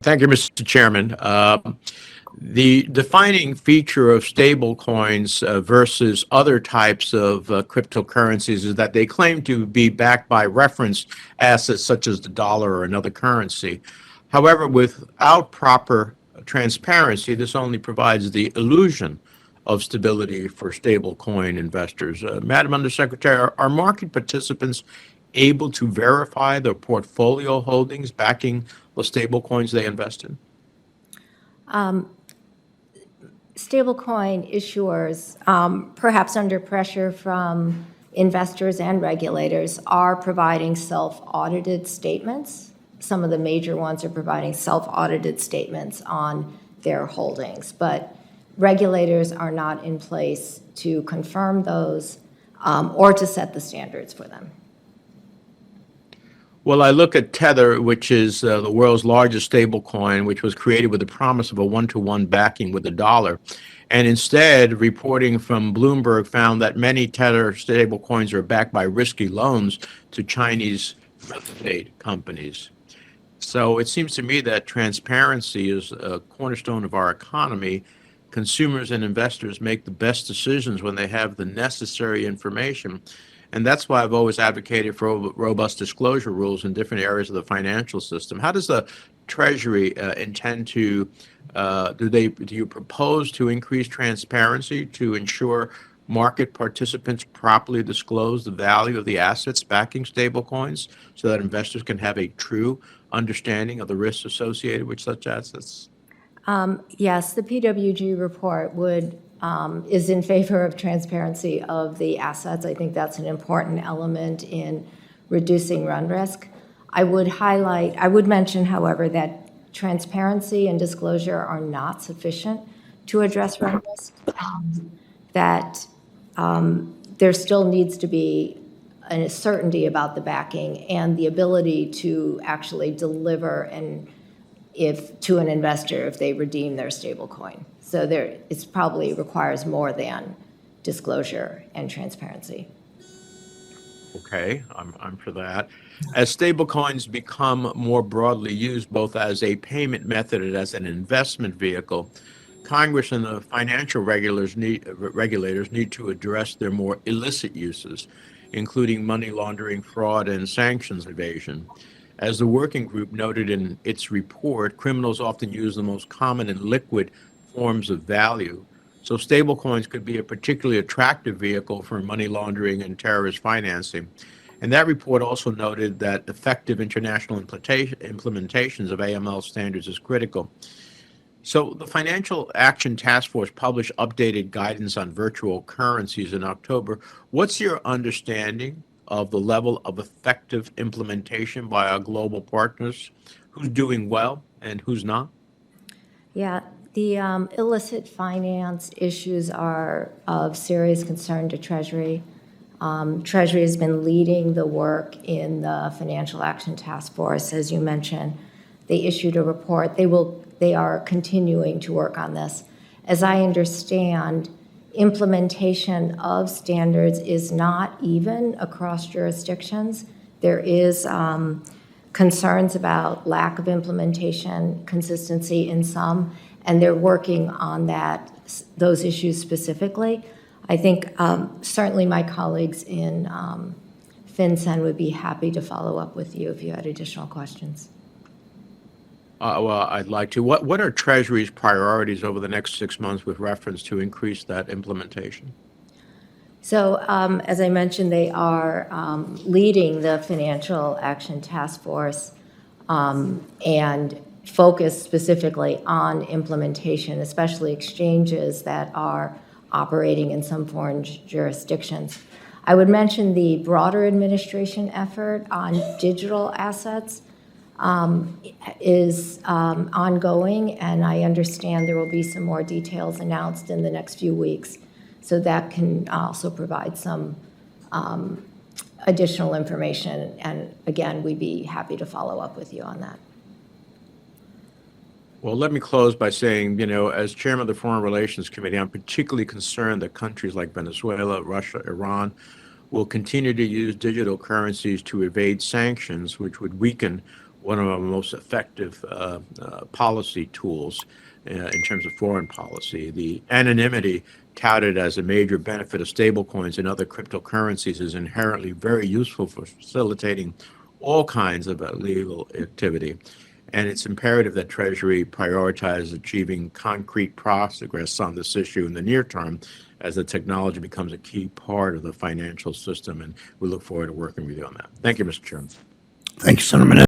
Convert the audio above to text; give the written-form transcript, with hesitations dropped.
Thank you, Mr. Chairman. The defining feature of stablecoins versus other types of cryptocurrencies is that they claim to be backed by reference assets such as the dollar or another currency. However, without proper transparency, this only provides the illusion of stability for stablecoin investors. Madam Undersecretary, are market participants able to verify their portfolio holdings backing the stablecoins they invest in? Stablecoin issuers, perhaps under pressure from investors and regulators, are providing self-audited statements. Some of the major ones are providing self-audited statements on their holdings, but regulators are not in place to confirm those or to set the standards for them. Well, I look at Tether, which is the world's largest stablecoin, which was created with the promise of a one-to-one backing with the dollar. And instead, reporting from Bloomberg found that many Tether stablecoins are backed by risky loans to Chinese real estate companies. So it seems to me that transparency is a cornerstone of our economy. Consumers and investors make the best decisions when they have the necessary information. And that's why I've always advocated for robust disclosure rules in different areas of the financial system. How does the Treasury intend to, do you propose to increase transparency to ensure market participants properly disclose the value of the assets backing stablecoins so that investors can have a true understanding of the risks associated with such assets? Yes, the PWG report is in favor of transparency of the assets. I think that's an important element in reducing run risk. I would mention, however, that transparency and disclosure are not sufficient to address run risk, that there still needs to be a certainty about the backing and the ability to actually deliver to an investor if they redeem their stablecoin. So it probably requires more than disclosure and transparency. Okay, I'm for that. As stablecoins become more broadly used both as a payment method and as an investment vehicle, Congress and the financial regulators need to address their more illicit uses, including money laundering, fraud, and sanctions evasion. As the working group noted in its report, criminals often use the most common and liquid forms of value. So stablecoins could be a particularly attractive vehicle for money laundering and terrorist financing. And that report also noted that effective international implementations of AML standards is critical. So the Financial Action Task Force published updated guidance on virtual currencies in October. What's your understanding of the level of effective implementation by our global partners? Who's doing well and who's not? Yeah, the illicit finance issues are of serious concern to Treasury. Treasury has been leading the work in the Financial Action Task Force, as you mentioned. They issued a report. They are continuing to work on this. As I understand, implementation of standards is not even across jurisdictions. There is concerns about lack of implementation, consistency in some, and they're working on those issues specifically. I think certainly my colleagues in FinCEN would be happy to follow up with you if you had additional questions. Well, I'd like to. What are Treasury's priorities over the next 6 months with reference to increase that implementation? So, as I mentioned, they are leading the Financial Action Task Force and focused specifically on implementation, especially exchanges that are operating in some foreign jurisdictions. I would mention the broader administration effort on digital assets is ongoing, and I understand there will be some more details announced in the next few weeks. So that can also provide some additional information. And again, we'd be happy to follow up with you on that. Well, let me close by saying, as chairman of the Foreign Relations Committee, I'm particularly concerned that countries like Venezuela, Russia, Iran will continue to use digital currencies to evade sanctions, which would weaken one of our most effective policy tools in terms of foreign policy. The anonymity touted as a major benefit of stablecoins and other cryptocurrencies is inherently very useful for facilitating all kinds of illegal activity. And it's imperative that Treasury prioritize achieving concrete progress on this issue in the near term as the technology becomes a key part of the financial system. And we look forward to working with you on that. Thank you, Mr. Chairman. Thank you, Senator Menendez.